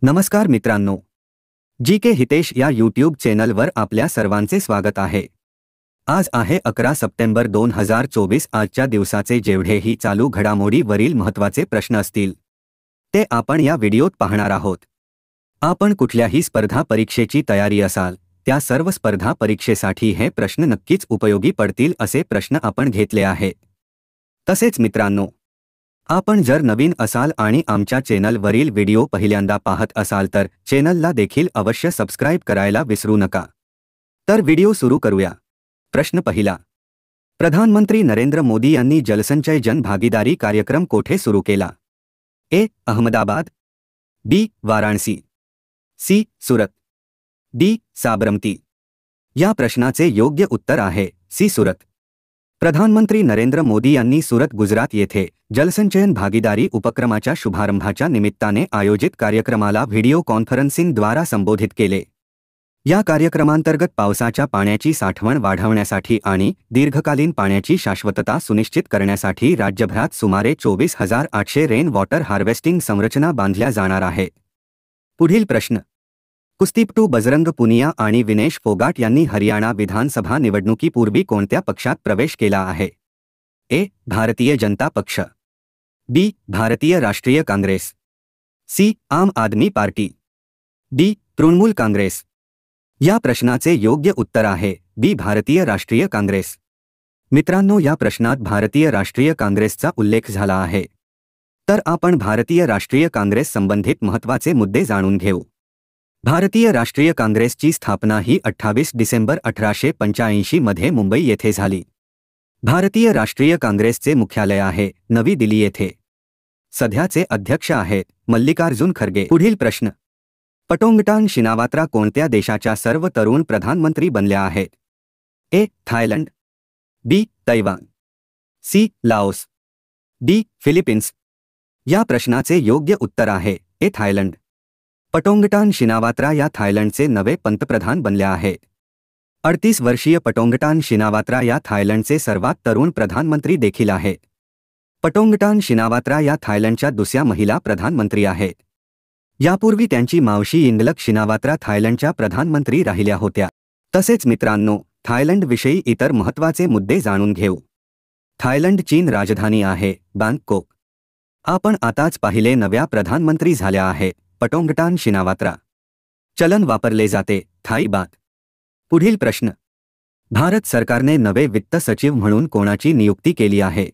नमस्कार मित्रांनो, जी के हितेश या यूट्यूब चॅनलवर आपल्या सर्वांचे स्वागत आहे। आज आहे 11 सप्टेंबर 2024। आजच्या दिवसाचे जेवढेही चालू घडामोडीवरील महत्त्वाचे प्रश्न असतील ते आपण या व्हिडिओत पाहणार आहोत। आपण कुठल्याही स्पर्धा परीक्षेची तयारी असाल त्या सर्व स्पर्धा परीक्षेसाठी हे प्रश्न नक्कीच उपयोगी पडतील असे प्रश्न आपण घेतले आहेत। तसेच मित्रांनो, आपण जर नवीन असाल आणि आमच्या चॅनलवरील व्हिडिओ पहिल्यांदा पाहत असाल तर चॅनलला देखील अवश्य सबस्क्राइब करायला विसरू नका। तर व्हिडिओ सुरू करूया। प्रश्न पहिला, प्रधानमंत्री नरेंद्र मोदी यांनी जलसंचय जन भागीदारी कार्यक्रम कोठे सुरू केला? ए. अहमदाबाद, बी. वाराणसी, सी. सुरत, डी. साबरमती। या प्रश्नाचे योग्य उत्तर आहे सी. सुरत। प्रधानमंत्री नरेंद्र मोदी यांनी सुरत, गुजरात येथे जलसंचयन भागीदारी उपक्रमाच्या शुभारंभाच्या निमित्ताने आयोजित कार्यक्रमाला व्हिडिओ कॉन्फरन्सिंगद्वारा संबोधित केले। या कार्यक्रमांतर्गत पावसाच्या पाण्याची साठवण वाढवण्यासाठी आणि दीर्घकालीन पाण्याची शाश्वतता सुनिश्चित करण्यासाठी राज्यभरात सुमारे 24,800 रेन वॉटर हार्वेस्टिंग संरचना बांधल्या जाणार आहेत। पुढील प्रश्न, कुस्तीपटू बजरंग पुनिया आणि विनेश फोगाट यांनी हरियाणा विधानसभा निवडणुकीपूर्वी कोणत्या पक्षात प्रवेश केला आहे? ए. भारतीय जनता पक्ष, बी. भारतीय राष्ट्रीय काँग्रेस, सी. आम आदमी पार्टी, डी. तृणमूल काँग्रेस। या प्रश्नाचे योग्य उत्तर आहे बी. भारतीय राष्ट्रीय काँग्रेस। मित्रांनो, या प्रश्नात भारतीय राष्ट्रीय काँग्रेसचा उल्लेख झाला आहे। तर आपण भारतीय राष्ट्रीय काँग्रेस संबंधित महत्त्वाचे मुद्दे जाणून घेऊ। भारतीय राष्ट्रीय काँग्रेसची स्थापना ही 28 डिसेंबर 1885 मध्ये मुंबई येथे झाली। भारतीय राष्ट्रीय काँग्रेसचे मुख्यालय आहे नवी दिल्ली येथे। सध्याचे अध्यक्ष आहेत मल्लिकार्जुन खरगे। पुढील प्रश्न, पटोंगटान शिनावात्रा कोणत्या देशाच्या सर्व तरुण प्रधानमंत्री बनल्या आहेत? A. Thailand, B. Taiwan, C. Laos, D. Philippines. या प्रश्नाचे योग्य उत्तर आहे ए. थायलंड। पटोंगटान शिनावात्रा या थायलंडचे नवे पंतप्रधान बनल्या आहेत। 38 वर्षीय पटोंगटान शिनावात्रा या थायलंडचे सर्वात तरुण प्रधानमंत्री देखील आहेत। पटोंगटान शिनावात्रा या थायलंडच्या दुसऱ्या महिला प्रधानमंत्री आहेत। यापूर्वी त्यांची मावशी यिंगलक शिनावात्रा थायलंडच्या प्रधानमंत्री राहिल्या होत्या। तसेच मित्रांनो, थायलंडविषयी इतर महत्त्वाचे मुद्दे जाणून घेऊ। थायलंड चीन राजधानी आहे बँकॉक। आपण आताच पाहिले नव्या प्रधानमंत्री झाल्या आहेत पटोंगटान शिनावात्रा। चलन वापरले जाते थाई बात। पुढील प्रश्न, भारत सरकारने नवे वित्त सचिव म्हणून कोणाची नियुक्ती केली आहे?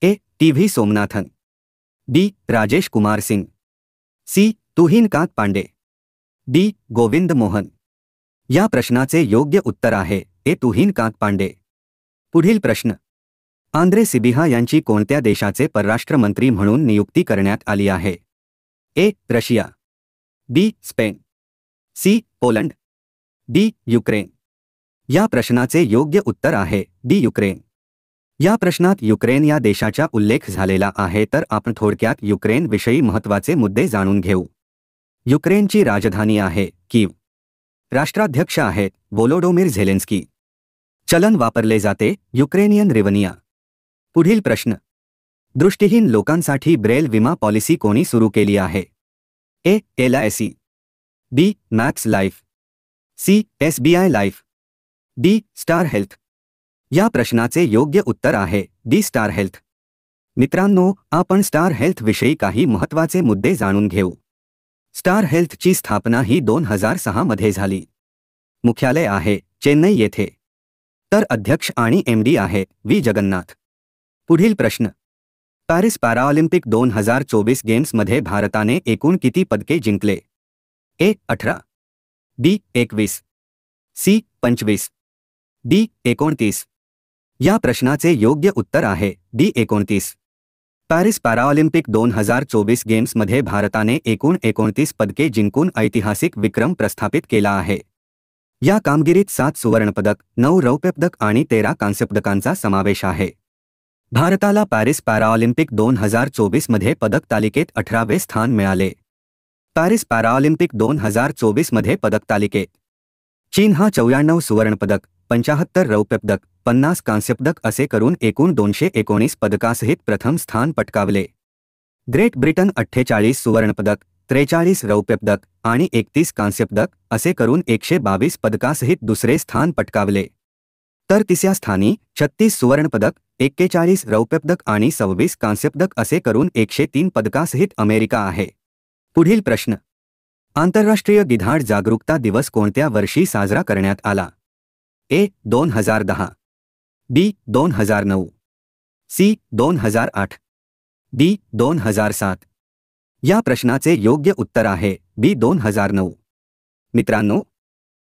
ए. टी.व्ही. सोमनाथन, बी. राजेश कुमार सिंग, सी. तुहिनकांत पांडे, डी. गोविंद मोहन। या प्रश्नाचे योग्य उत्तर आहे ए. तुहिनकांत पांडे। पुढील प्रश्न, आंद्रे सिबिहा यांची कोणत्या देशाचे परराष्ट्र मंत्री म्हणून नियुक्ती करण्यात आली आहे? A. Russia, B. Spain, C. Poland, D. Ukraine. या प्रश्नाचे योग्य उत्तर आहे डी. युक्रेन। या प्रश्नात युक्रेन या देशाचा उल्लेख झालेला आहे, तर आपण थोडक्यात युक्रेन विषयी महत्त्वाचे मुद्दे जाणून घेऊ। युक्रेनची राजधानी आहे कीव। राष्ट्राध्यक्ष आहेत व्होलोडोमिर झेलेन्स्की। चलन वापरले जाते युक्रेनियन रिवनिया। पुढील प्रश्न, दृष्टिहीन लोकांसाठी ब्रेल विमा पॉलिसी कोणी सुरू केली आहे? A. LIC, B. Max Life, C. SBI life, D. Star Health. या प्रश्नाचे योग्य उत्तर आहे डी. Star health. मित्रांनो, आपण स्टार हेल्थ विषयी काही महत्त्वाचे मुद्दे जाणून घेऊ। स्टार हेल्थची स्थापना ही 2006 मध्ये झाली। मुख्यालय आहे चेन्नई येथे। तर अध्यक्ष आणि MD आहेत व्ही. जगन्नाथ। पुढील प्रश्न, पॅरिस पॅराऑलिम्पिक 2024 गेम्समध्ये भारताने एकूण किती पदके जिंकले? ए. 18, बी. 21, सी. 25, डी. 29। या प्रश्नाचे योग्य उत्तर आहे डी. 29। पॅरिस पॅराऑलिम्पिक 2024 गेम्समध्ये भारताने एकूण 29 पदके जिंकून ऐतिहासिक विक्रम प्रस्थापित केला आहे। या कामगिरीत 7 सुवर्णपदक, 9 रौप्यपदक आणि 13 कांस्यपदकांचा समावेश आहे। भारताला पॅरिस पॅराऑलिम्पिक 2024 मध्ये पदक तालिकेत 18वे स्थान मिळाले। पॅरिस पॅराऑलिम्पिक 2024 मध्ये पदक तालिकेत चीन हा 94 सुवर्णपदक, 75 रौप्यपदक, 50 कांस्यपदक असे करून एकूण 219 पदकासहित प्रथम स्थान पटकावले। ग्रेट ब्रिटन 48 सुवर्णपदक, 43 रौप्यपदक आणि 31 कांस्यपदक असे करून 122 पदकासहित दुसरे स्थान पटकावले, तर तिसऱ्या स्थानी 36 सुवर्णपदक, 41 रौप्यपदक आणि 26 कांस्यपदक असे करून 103 पदकासहित अमेरिका आहे. पुढील प्रश्न. आंतरराष्ट्रीय गिधाड जागरूकता दिवस कोणत्या वर्षी साजरा करण्यात आला? ए. 2010, बी. 2009, सी. 2008, डी. 2007. या प्रश्नाचे योग्य उत्तर आहे बी. 2009. मित्रांनो,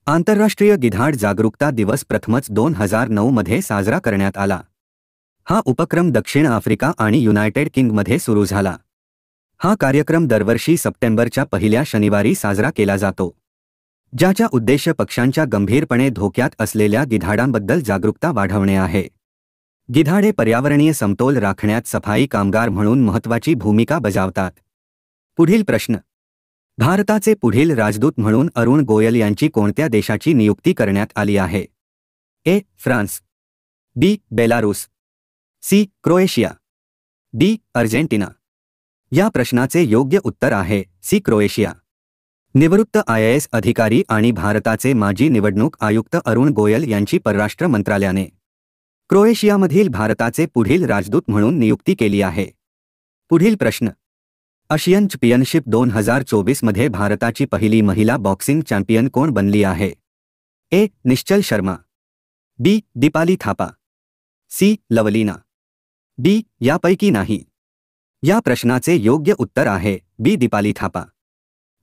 आंतरराष्ट्रीय गिधाड जागरूकता दिवस प्रथमच 2009 मध्ये साजरा करण्यात आला. हा उपक्रम दक्षिण आफ्रिका आणि युनायटेड किंगडममध्ये सुरू झाला. हा कार्यक्रम दरवर्षी सप्टेंबरच्या पहिल्या शनिवारी साजरा केला जातो, ज्याचा उद्देश पक्ष्यांच्या गंभीरपणे धोक्यात असलेल्या गिधाडांबद्दल जागरूकता वाढवणे आहे. गिधाडे पर्यावरणीय समतोल राखण्यात सफाई कामगार म्हणून महत्त्वाची भूमिका बजावतात. पुढील प्रश्न. भारताचे पुढील राजदूत म्हणून अरुण गोयल यांची कोणत्या देशाची नियुक्ती करण्यात आली आहे? A. France, B. Belarus, C. Croatia, D. Argentina. या प्रश्नाचे योग्य उत्तर आहे सी. क्रोएशिया. निवृत्त IAS अधिकारी आणि भारताचे माजी निवडणूक आयुक्त अरुण गोयल यांची परराष्ट्र मंत्रालयाने क्रोएशियामधील भारताचे पुढील राजदूत म्हणून नियुक्ती केली आहे. पुढील प्रश्न. आशियन चॅम्पियनशिप 2024 मध्ये भारताची पहिली महिला बॉक्सिंग चॅम्पियन कोण बनली आहे? ए. निश्चल शर्मा, बी. दीपाली थापा, सी. लवलीना, डी. यापैकी नाही. या प्रश्नाचे योग्य उत्तर आहे बी. दीपाली थापा.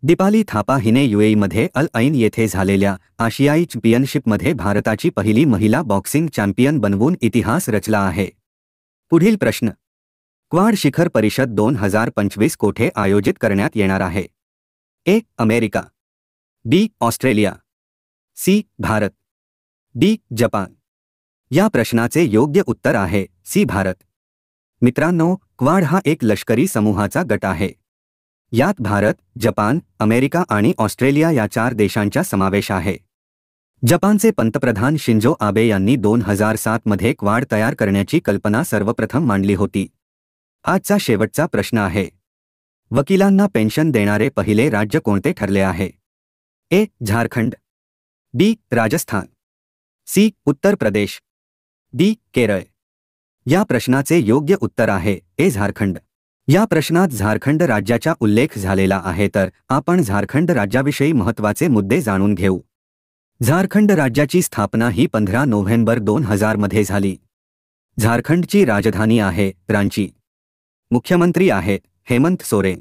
दीपाली थापा हिने UAEमध्ये अल ऐन येथे झालेल्या आशियाई चॅम्पियनशिपमध्ये भारताची पहिली महिला बॉक्सिंग चॅम्पियन बनवून इतिहास रचला आहे. पुढील प्रश्न. क्वाड शिखर परिषद 2025 कोठे आयोजित करण्यात येणार आहे? A. America, B. Australia, C. Bharat, D. Japan. या प्रश्नाचे योग्य उत्तर आहे सी. भारत. मित्रांनो, क्वाड हा एक लष्करी समूहाचा गट आहे. यात भारत, जपान, अमेरिका आणि ऑस्ट्रेलिया या 4 देशांचा समावेश आहे. जपानचे पंतप्रधान शिंजो आबे यांनी 2007 मध्ये क्वाड तयार करण्याची कल्पना सर्वप्रथम मांडली होती. आजचा शेवटचा प्रश्न आहे. वकिलांना पेन्शन देणारे पहिले राज्य कोणते ठरले आहे? ए. झारखंड, बी. राजस्थान, सी. उत्तर प्रदेश, डी. केरळ. या प्रश्नाचे योग्य उत्तर आहे ए. झारखंड. या प्रश्नात झारखंड राज्याचा उल्लेख झालेला आहे, तर आपण झारखंड राज्याविषयी महत्त्वाचे मुद्दे जाणून घेऊ. झारखंड राज्याची स्थापना ही 15 नोव्हेंबर 2000 मध्ये झाली. झारखंडची राजधानी आहे रांची. मुख्यमंत्री आहेत हेमंत सोरेन.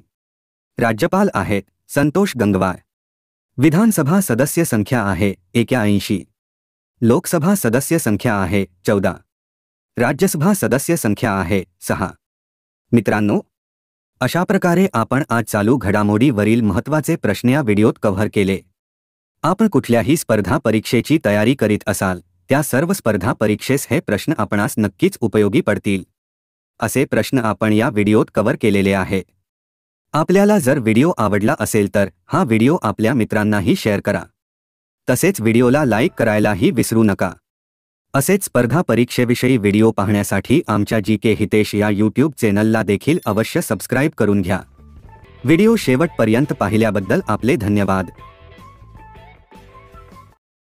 राज्यपाल आहेत संतोष गंगवार. विधानसभा सदस्य संख्या आहे 81. लोकसभा सदस्य संख्या आहे 14. राज्यसभा सदस्य संख्या आहे 6. मित्रांनो, अशा प्रकारे आपण आज चालू घडामोडीवरील महत्त्वाचे प्रश्न या व्हिडिओत कव्हर केले. आपण कुठल्याही स्पर्धा परीक्षेची तयारी करीत असाल, त्या सर्व स्पर्धा परीक्षेस हे प्रश्न आपणास नक्कीच उपयोगी पडतील. असे प्रश्न आपण या व्हिडिओत कव्हर केलेले आहेत. आपल्याला जर व्हिडिओ आवडला असेल तर हा व्हिडिओ आपल्या मित्रांनाही शेअर करा. तसेच व्हिडिओला लाईक करायलाही विसरू नका. असेच स्पर्धा परीक्षेविषयी व्हिडिओ पाहण्यासाठी आमच्या GK हितेश या YouTube चॅनलला देखील अवश्य सबस्क्राईब करून घ्या. व्हिडिओ शेवटपर्यंत पाहिल्याबद्दल आपले धन्यवाद.